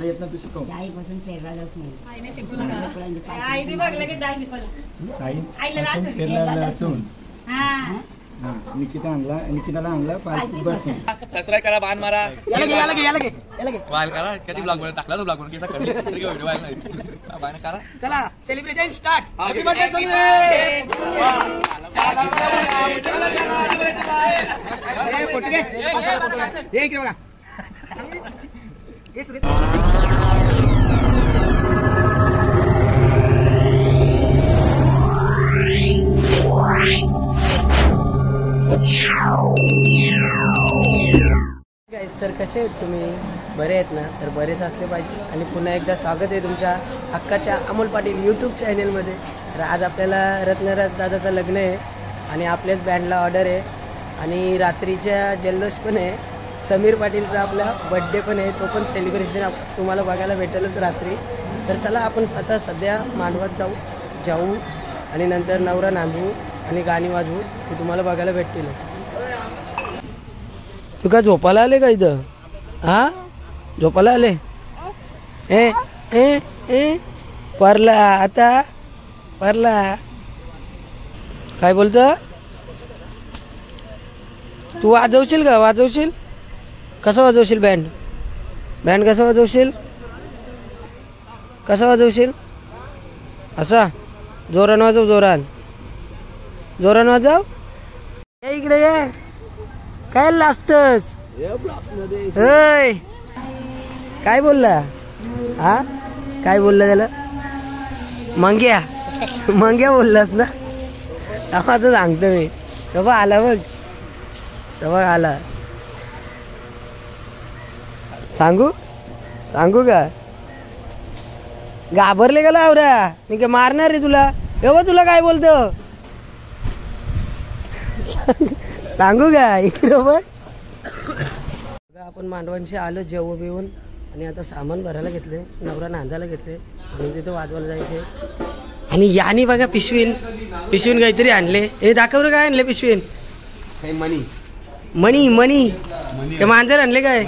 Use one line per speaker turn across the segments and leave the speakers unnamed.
येत ना तू शिकव.
आईपासून पेरलाच नाही.
आईने शिकवलं का?
आईने बघलं की दाई
साईपासून पेरलेलं असून निकिताला आणला बसून.
सबस्क्राइब करा, बाण मारा.
याला घे.
वायल करा. कधी ब्लॉग मध्ये टाकला तो ब्लॉग मध्ये कसा करली तरी व्हिडिओ वायल नाही. बाण करा.
चला celebration start. Happy birthday Sameer. ए फोटो घे. हे इकडे बघा. हे सुरेश.
तर कसे आहेत तुम्ही? बरे आहेत ना? तर बरेच असले पाहिजे. आणि पुन्हा एकदा स्वागत आहे तुमच्या हक्काच्या अमोल पाटील यूट्यूब चॅनलमध्ये. तर आज आपल्याला रत्नराज दादाचं लग्न आहे आणि आपल्याच बँडला ऑर्डर आहे आणि रात्रीच्या जल्लोष पण आहे. समीर पाटीलचा आपला बड्डे पण आहे, तो पण सेलिब्रेशन तुम्हाला बघायला भेटेलच रात्री. तर चला आपण आता सध्या मांडवात जाऊ आणि नंतर नवरा नांदवू आणि गाणी वाजवू, ते तुम्हाला बघायला भेटतील. तू का झोपायला आले का इथं? हा झोपायला आले? ए ए ए परला आता परला काय बोलतं? तू वाजवशील का? वाजवशील? कसं वाजवशील? बँड कसं वाजवशील? कसं वाजवशील? असा जोरान वाजव. जोरान वाजव. ये इकडे ये. काय लाजतस? काय बोलला? हा काय बोलला त्याला? मंग्या बोललास ना? आता सांगतो मी. तेव्हा आला बघ, तेव्हा आला. सांगू का? घाबरले का लावरा? मी काय मारणार रे तुला? तेव्हा तुला काय बोलतो? सांगू का? इकडे बघ. आपण मांडवांशी आलो जेवू बिवून आणि आता सामान भरायला घेतले, नवरा नांदायला घेतले आणि तिथे वाजवायला जायचे. आणि याने बघा पिशवीन काहीतरी आणले. हे दाखव रे, काय आणले पिशवीन? मणी ते मांजर आणले काय?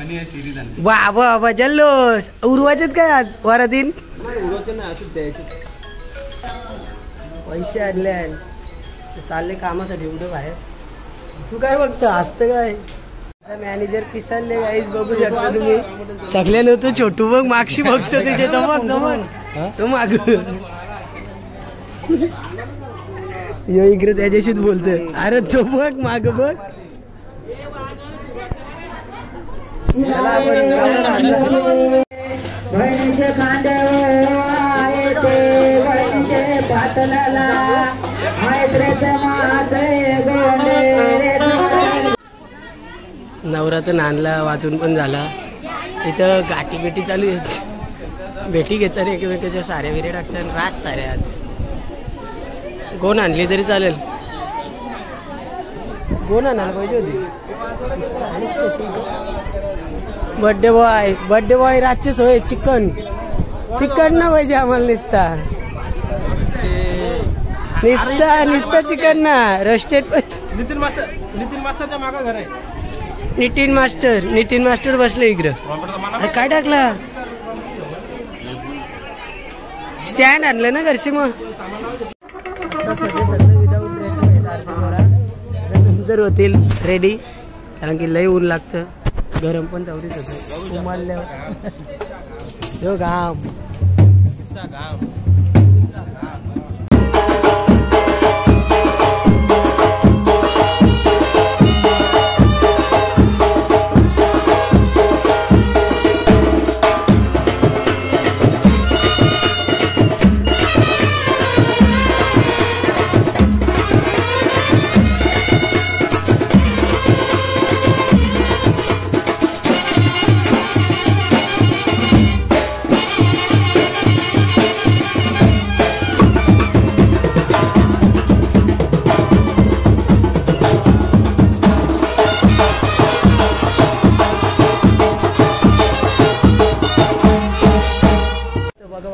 वा जल्लोष. उरवायचेत काय आज वरातीन? पैसे आणले, चालले कामासाठी उडे बाहेर. तू काय बघतो? हसतं काय? मॅनेजर पिसालले गाईस, बघू शकता तुम्ही. सगळ्या नव्हतं छोटू बघ मागशी बघतो त्याचे. तो माग यो इकडे त्याच्याशीच बोलतोय. अरे तो बघ माग बघ. नवरा तर नांदला, वाचून पण झाला. इथं गाठी भेटी चालू आहेत. भेटी घेतात एकमेकाच्या, साऱ्या विरे टाकतात. रात साऱ्या आज गोण आणली तरी चालेल. गोण आणायला पाहिजे होती. बर्थडे बॉय रातची सोय. चिकन ना पाहिजे आम्हाला. निस्ता चिकन ना. रोस्टेड. नितीन मास्टरच्या मागा घर आहे. नितीन मास्टर बसले इकडं. काय टाकला? स्टँड आणलं ना घरची. मग आता सध्या विदाऊट ड्रेस नंतर होतील रेडी, कारण की लय ऊन लागतं. गरम पण तेवढीच होतं. उमालल्यावर घाम.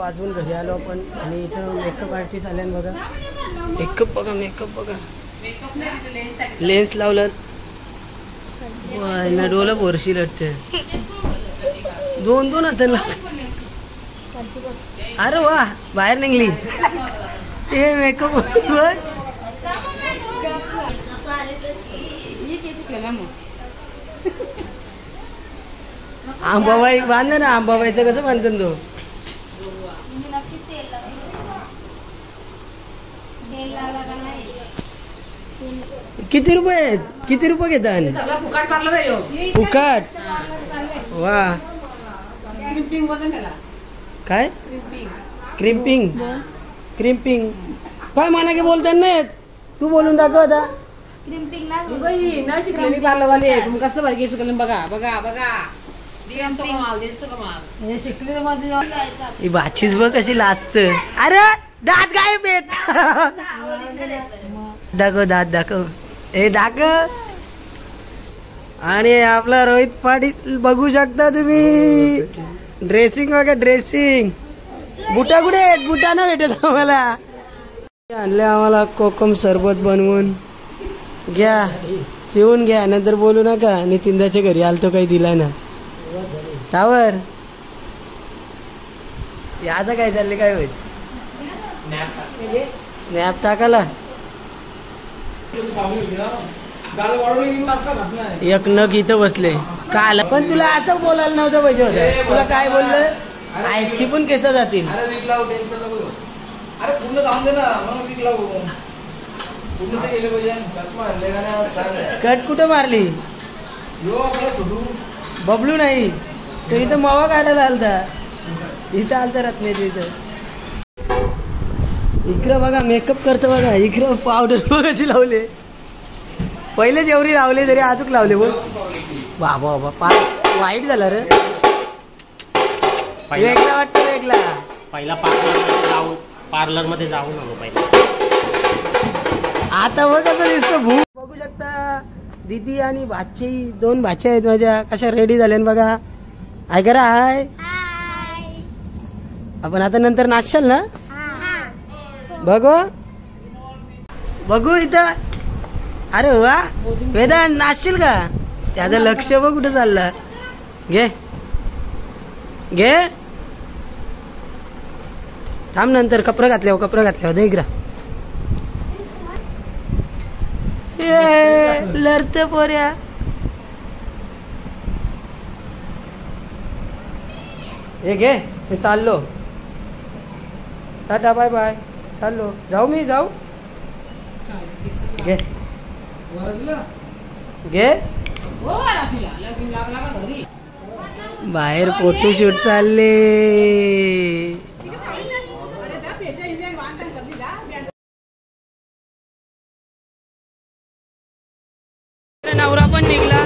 वाजवून घरी आलो आपण. आणि इथं मेकअप आर्टिस्ट आले बघा. मेकअप बघा. लेन्स लावलं. डोला बोरशी लटते. दोन हाताला अरे वा बाहेर निघली हे मेकअप आंबाबाई बांध ना आंबाबाईचं कसं बांधतो तो किती रुपये घेतात फुकट वा काय क्रिम्पिंग काय म्हणा की बोलतात नाहीत तू बोलून दाखव आता ही बाचीच बघ कशी लाजत अरे दात गायब आहेत दाखव दात दाखव हे दाखव आणि आपला रोहित पाटील बघू शकता तुम्ही ड्रेसिंग बघा ड्रेसिंग बुटा कुठे आहेत बुटा ना भेटत आम्हाला आणले आम्हाला कोकम सरबत बनवून घ्या पिऊन घ्या नंतर बोलू नका नितीनदाच्या घरी आलतो काही दिला ना टावर याचं काय चालले काय होईल स्नॅप टाकाला एक नग इथं बसले काल पण तुला असं बोलायला नव्हतं पाहिजे होतं तुला काय बोललं ऐकती पण केस जातील कट कुठं मारली बबलू नाही तो इथं मावा काढायला आलता इथं आलता रत्नाची इथं इकडं बघा मेकअप करतो बघा इकडं पावडर बघायची लावले पहिले जेवढी लावले तरी अजूक लावले बोल बाबा बाबा वाईट झालं रे वेगळा वाटतं वेगळा
पहिला पार्लर मध्ये जाऊन आलो पहिला
आता बघ कसं दिसतं भू बघू शकता दीदी आणि भाची दोन भाच्या आहेत माझ्या कशा रेडी झाल्या बघा हाय करा हाय आपण आता नंतर नाचशाल ना बघू बघू इथं अरे वा वेदांत नाचशील का त्याचं लक्ष बघ कुठं चाललं घे घे थांब नंतर कपडे घातल्यावर दे इकडं लढत पोऱ्या हे घे मी चाललो टाटा बाय बाय चाललो जाऊ मी जाऊ घे घे बाहेर फोटोशूट चालले नवरा पण निघला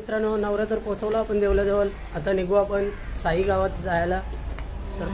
मित्रांनो नवरा तर पोहोचवला आपण देवलाजवळ आता निघू आपण साई गावात जायला तर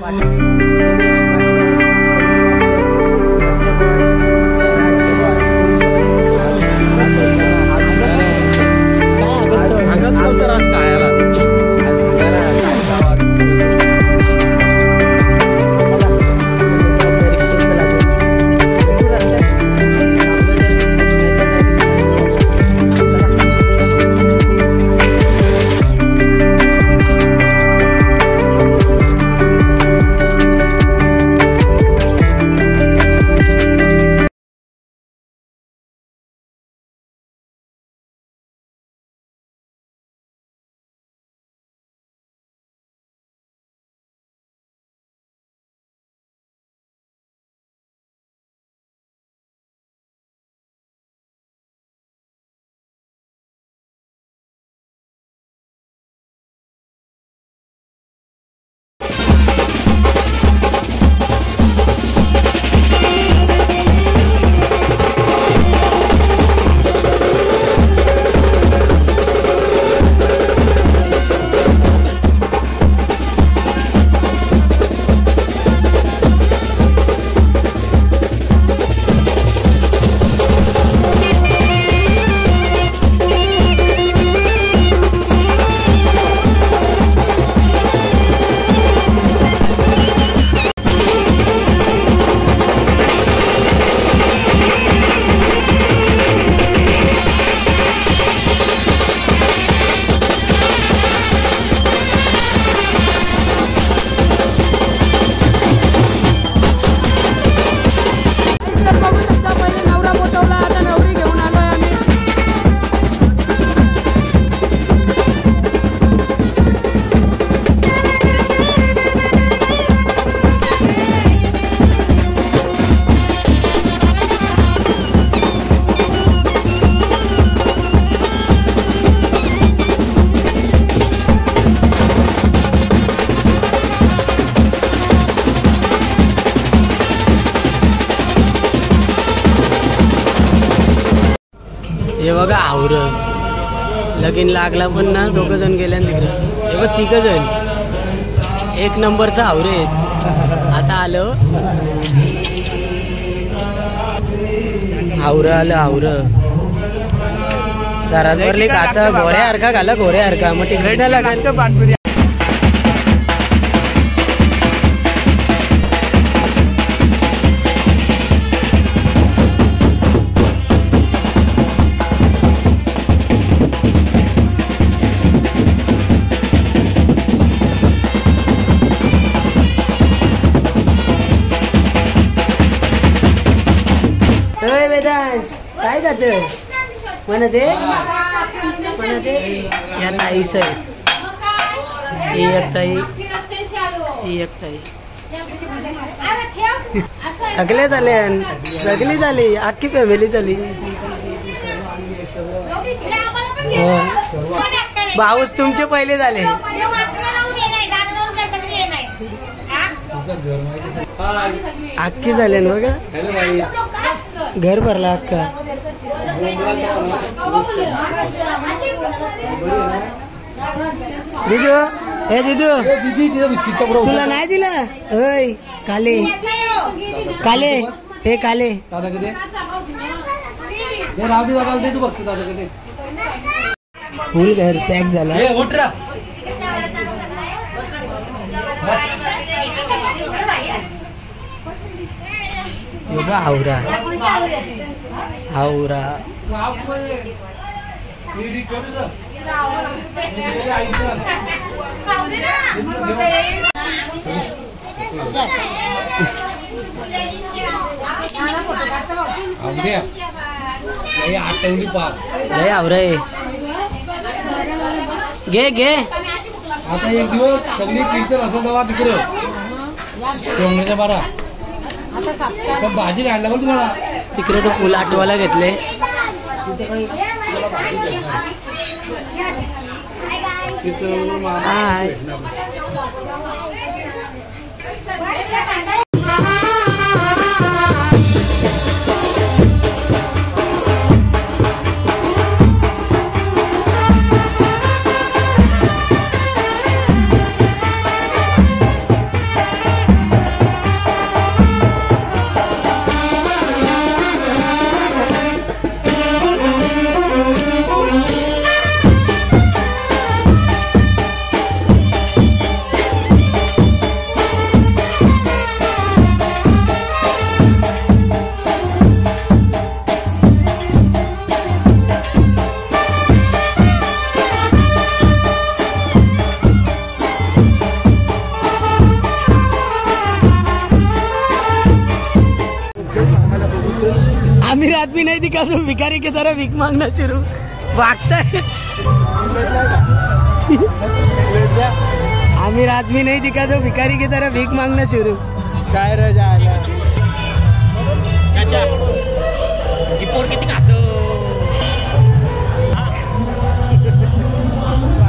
लगीन लागला पण ना, 2 जण गेल्या तिकडे. हे बघ 3 जण, 1 नंबरचा हावरे. आता आलो हावरं आलं हावरं. घरात भरली आता घोऱ्यासारखा घाला घोऱ्यासारखा. मग तिकडे नाही लागेल. काय खात म्हणते या ताई सर एक ताई सगळे झाले, सगळी झाली, अख्खी फॅमिली झाली. भाऊस तुमचे पहिले झाले. अख्खी झाले ना बघा. घर भरला अख्खा. दिदू हे दिदू तुला नाही दिलं होय. काले काले हे काले फुल घर पॅक झाला. आवरा आवरा लय आवरा घे घे.
आता एक दिवस सगळी कीर्तन असं दवा तिकडे बारा पण भाजी काढला पण तुम्हाला
तिकडे तो फुल आठवायला घेतले. अमीर आदमी नहीं दिखा तो भिखारी की तरह भीख मांगना शुरू भागता है. अमीर आदमी नहीं दिखा तो भिखारी की तरह भीख मांगना शुरू. काय रह जाएगा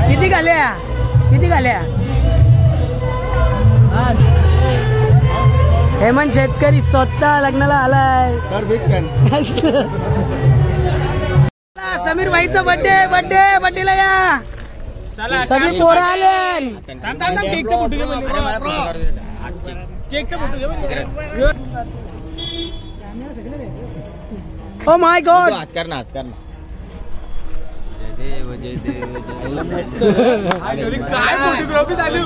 किती घाल्या किती घाल्या. हेमंत शेतकरी स्वतः लग्नाला आलाय. समीर भाईचा बर्थडे बर्थडे बर्थडेला या सगळी पोरं आले. ओ माय गॉड हात करना हात करना. काय फोटोग्राफी झाली.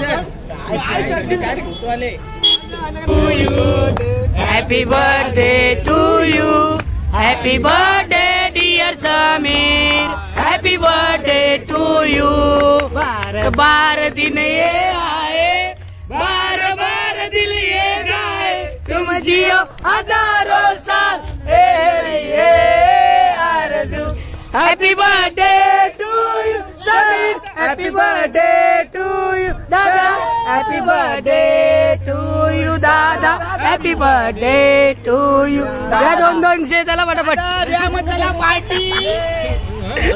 Happy birthday to you, happy birthday dear Samir, happy birthday to you. बार दिन ये आए, बार बार दिल ये गाए, तुम जियो हजारों साल ये आरज़ू. Happy birthday to you Samir, happy birthday to you Dada, happy birthday to you Dada, happy birthday to you. द्या 200 चला पटापट द्या मग चला पार्टी.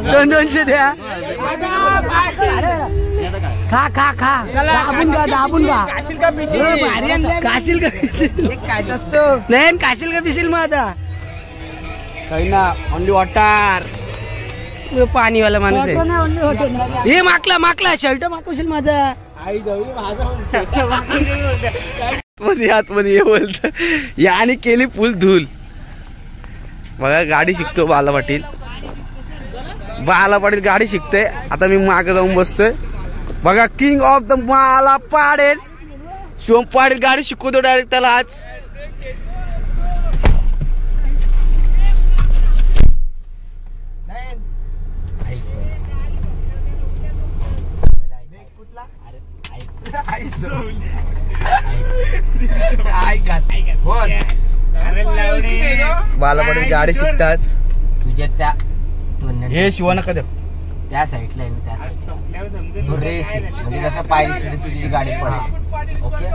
200 द्या. खा खा खा दाबून का दाबून का. काशील का काय असतो नाही काशील का पिशील मग आता काही ना. ओनली वॉटर पाणीवाला माणूस आहे. हे माकला शर्ट मागवशील माझा. आतमध्ये ये बोलत याने केली फुल धूल. बघा गाडी शिकतो बाला पाटील गाडी शिकते. आता मी मागे जाऊन बसतोय. बघा किंग ऑफ द बाला पाटील शिवम पाटील गाडी शिकवतो डायरेक्ट त्याला आज. बाला पाटील गाडी शिकतात.
तुझ्या त्या
हे शिवा नका देऊ.
त्या साईडला आहे ना, त्या साईडला तो रेस म्हणजे कसं पायरी सुद्धा गाडी पडते. ओके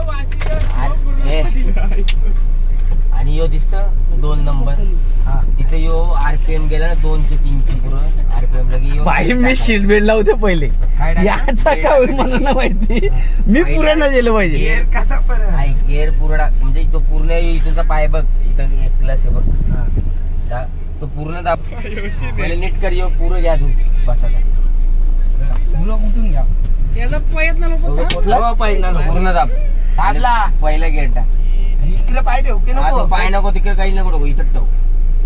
आणि यो दिसत 2 नंबर. हा तिथे यो आरपीएम गेला ना 2 ते 3 ची पुरं आरपीएम लगे.
भाई मी सीट बेल्ट लावते पहिले याचा काय मला ना माहिती. मी पुरा न गेलो पाहिजे.
गेअर कसा गेअर पुरा म्हणजे तो पूर्ण इथूनचा पाय बघ. इथं एक क्लास आहे बघ. तो पूर्ण दाब पहिले नीट कर. यो पुरं घ्या तू बसायला कुठून घ्या
त्याचा प्रयत्न
पूर्ण दाब दाबला. पहिला गेअर टाक. इकडे पाय ठेव की नको. पाय नको तिकडे काही नको. इथं ठेव.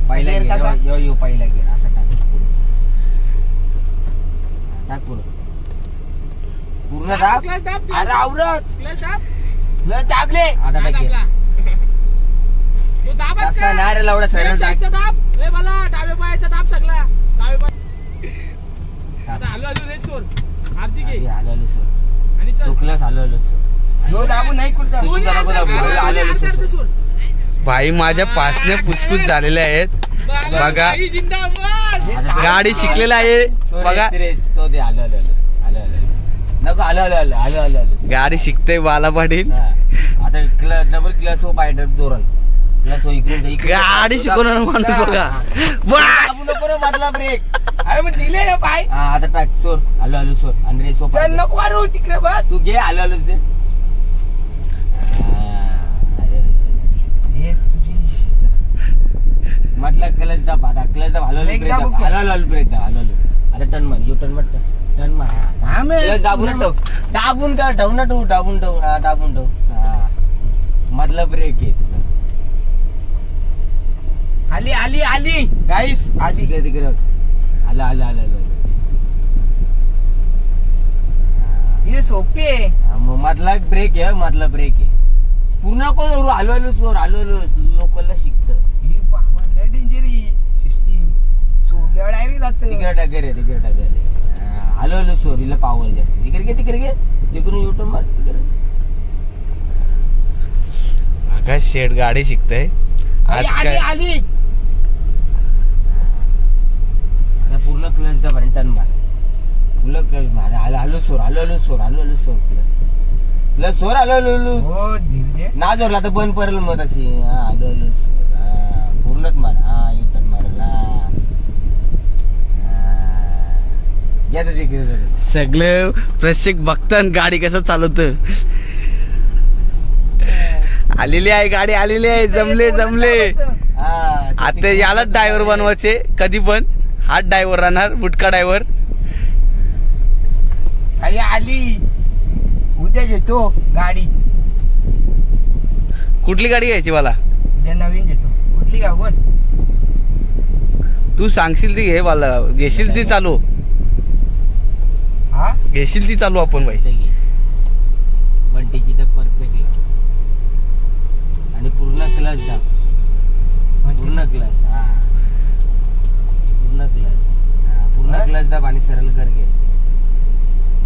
पहिला गेअर यो पहिला गेअर असा टाक. टाक पूर्ण दाब. अरे आवरत दाबले. आता टाक तसा नाही रे लावडा सरळ टाक.
डाव्या पायाचा दाब सगळा डाव्या पाय.
भाई माझ्या पासने फुसफुस झालेले आहेत. बघा गाडी शिकलेला आहे. बघा
तो दे. नको आलं
गाडी शिकते बाला पाटील.
आता क्लच डबल क्लच हो पाय दोरण क्लच हो. इकडून
गाडी शिकवणार माणूस. बघा
मधला ब्रेक. अरे मग दिले ना पाय. आता टाक सोर. आलो सोर. आणि रे सोपा नको मारू तिकडे बघ. तू घे. आलो दे. मधला क्लच दाब. आता क्लच दाब. हलवलं ब्रेक दाब. आता टर्न मार. यो टर्न मार. टर्न मार. क्लच दाबून ठेव. दाबून कर. ठेव ना तू. दाबून ठेव. मधला ब्रेक आहे तुझा. आली गाईस. आली तिकडे. आलं हे सोपी आहे. मधला ब्रेक आहे. मधला ब्रेक आहे. पूर्ण कोण हलवलो सोर. लोकलला शिकत. डेंजरी सिस्टीम सोडल्या डायरेक्ट जात. तिकडे टाकर. हलवलो सोर. हिला पावर जास्त. तिकडे घे. तिकडून युटर्न मार.
आकाश शेड गाडी शिकतय आज.
आली. पूर्ण क्लच दाब आणि टर्न मार. पूर्ण क्लच मार. आलो सोर. क्लच सोर. ना जोरला तर बंद पडेल मग तशी. आलो सोर. पूर्णच मार. यू टर्न मारला.
सगळे प्रशिक्षक बघतात गाडी कसं चालवत. आलेली आहे गाडी. आलेली आहे. जमले. आता याला ड्रायव्हर बनवायचे कधी पण. हात ड्रायव्हर राहणार. बुटका ड्रायव्हर.
आली. उद्या घेतो गाडी.
कुठली गाडी घ्यायची मला.
उद्या नवीन घेतो. कुठली घ्या बोल.
तू सांगशील ती घे. मला घेशील ती चालू. घेशील ती चालू आपण बाई.
बंटीची तर परफेक्ट. आणि पूर्ण क्लच दाब. पूर्ण क्लच दाब आणि सरळ कर.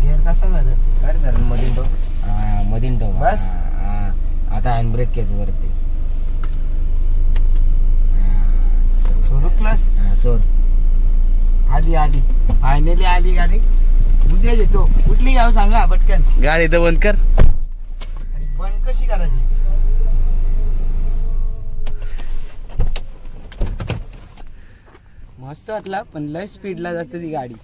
गेअर कसा झालं कर सरळ. मधीन ठेव. बस. आता हँड ब्रेक घ्यायच वरती. सोडू क्लच. सोड. आली. फायनली आली गाडी. उद्या येतो. कुठली घ्यावं सांगा पटकन.
गाडी तर बंद कर.
बंद कशी करायची. मस्त वाटला पण लय स्पीडला जाते ती गाडी.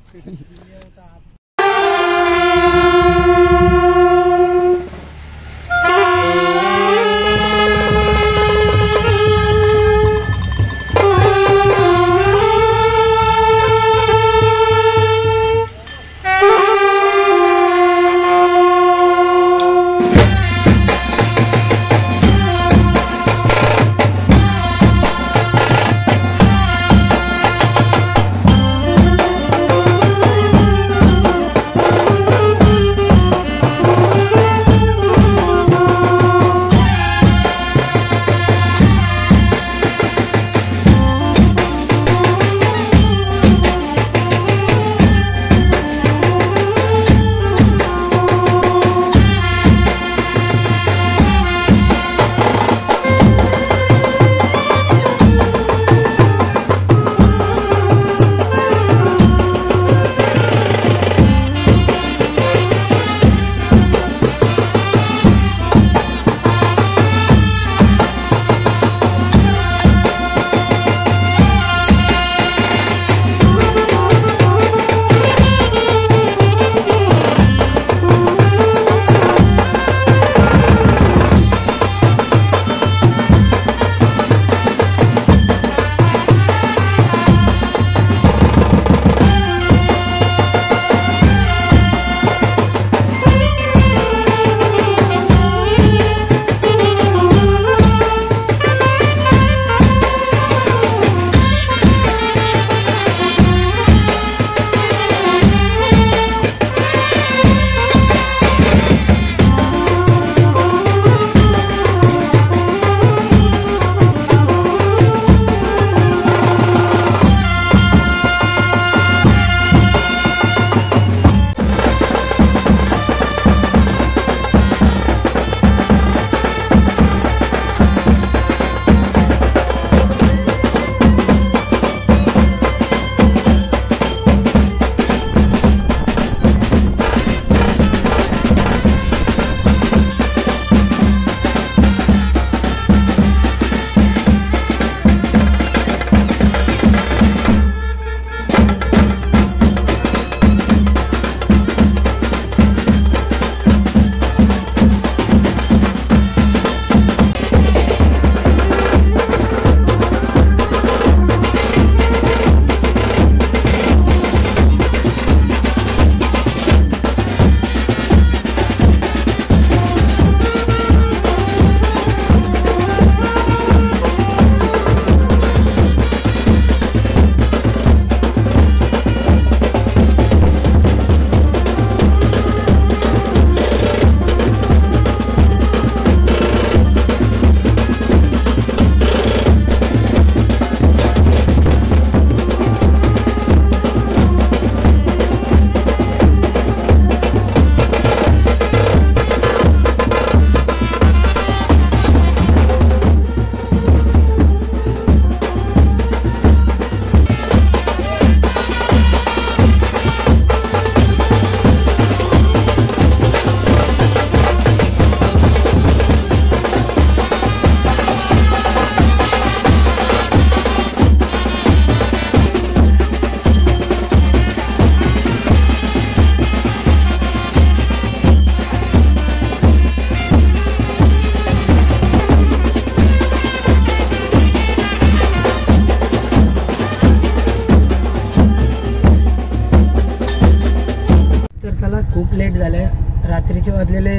रात्रीचे वाजलेले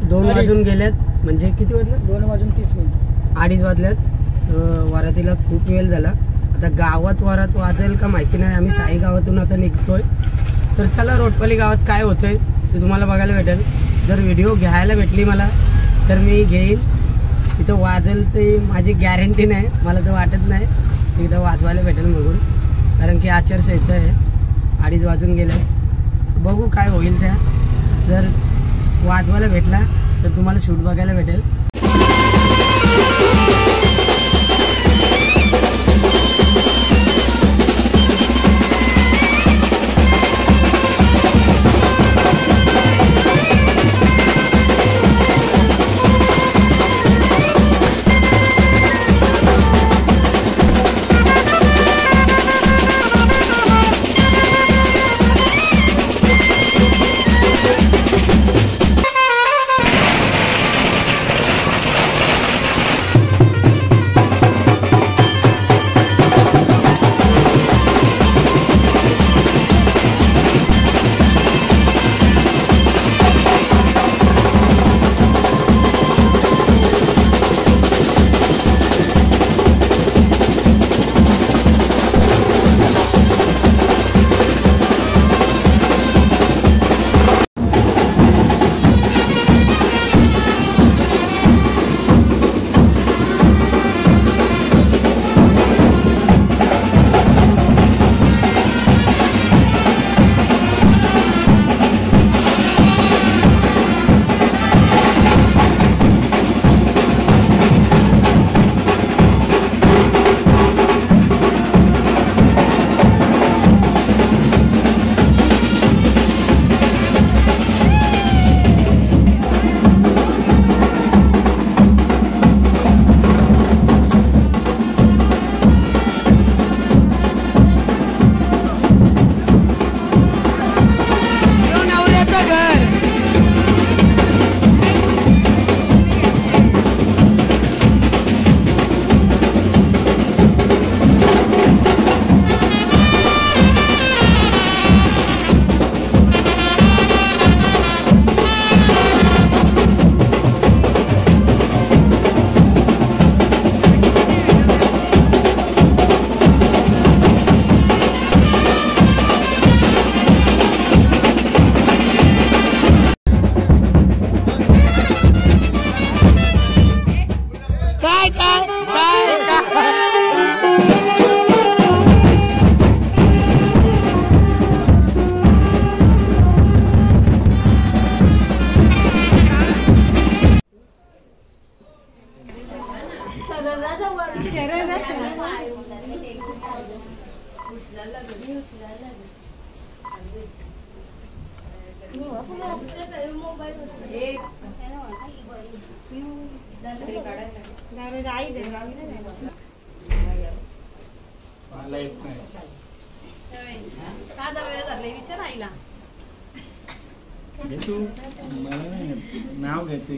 2 वाजून गेलेत. म्हणजे किती वाजले?
2:30
2:30 वाजल्यात. वरातीला खूप वेळ झाला. आता गावात वरात वाजेल का माहिती नाही. आम्ही साई गावातून आता निघतोय. तर चला रोटपाली गावात काय होतंय ते तुम्हाला बघायला भेटेल. जर व्हिडिओ घ्यायला भेटली मला तर मी घेईन. तिथं वाजेल ते माझी गॅरंटी नाही. मला तर वाटत नाही तिथं वाजवायला भेटेल बघून. कारण की आचारसंहिता आहे. 2:30 वाजून गेले. बघू काय होईल त्या. जर वाजवायला भेटला तर तुम्हाला शूट बघायला भेटेल.
नाव घ्यायचं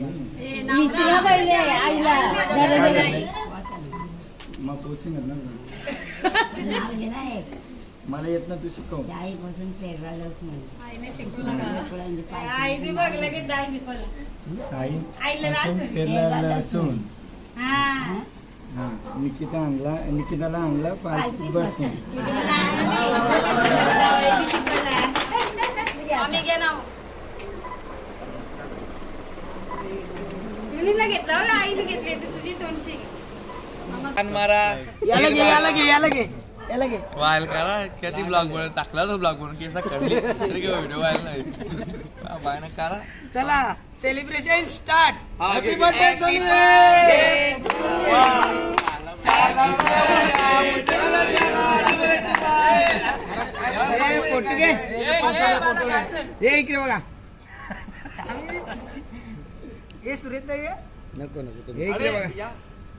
मग पोसिंग ना मला येत ना तू शिकव. निकिताला आणला पाच बसून
वायल करा किती ब्लॉग बनवून टाकला तो ब्लॉग बनवून केसा करली तरी काय व्हिडिओ व्हायला नाही बायना करा.
चला celebration start.
Happy birthday Sameer.
हे इकडे बघा. हे सुरेश नाही
नको नको
हे इकडे बघा.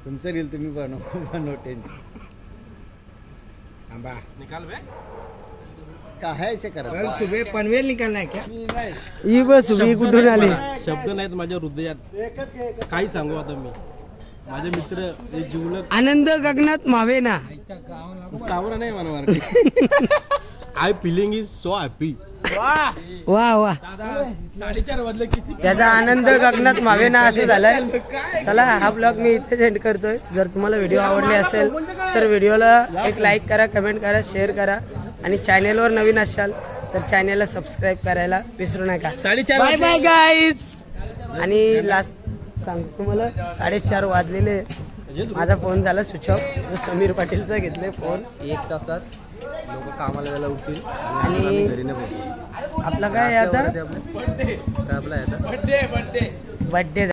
तुमचं रील तुम्ही बनव टेन्शन
निकाल बे
काय ऐसे करा.
कल सुबह पनवेल निकालना है क्या? ही बस सुबह कुठून आली.
शब्द नाहीत माझ्या हृदयात. काही सांगू आता मी. माझे मित्र हे जीवलग
आनंद गगनात मावे ना.
कावरा नाही म्हणा. I feeling is so happy.
वा वा
4:30 वाजले किती
त्याचा आनंद गगनात मावे ना असं झालाय. चला हा ब्लॉग मी इथे एंड करतोय. जर तुम्हाला व्हिडिओ आवडले असेल तर व्हिडिओला एक लाईक करा, कमेंट करा, शेअर करा आणि चॅनेलवर नवीन असाल तर चॅनेलला सबस्क्राईब करायला विसरू नका.
4:30
बाय बाय गाईज. आणि लास्ट सांगतो तुम्हाला 4:30 वाजलेले. माझा फोन झाला स्विच ऑफ. समीर पाटीलचा घेतले फोन.
1 तासात लोक कामाला जायला उठतील
आणि
घरी नाही पोहोचू.
आपला काय आहे आता
आपला
बर्थडे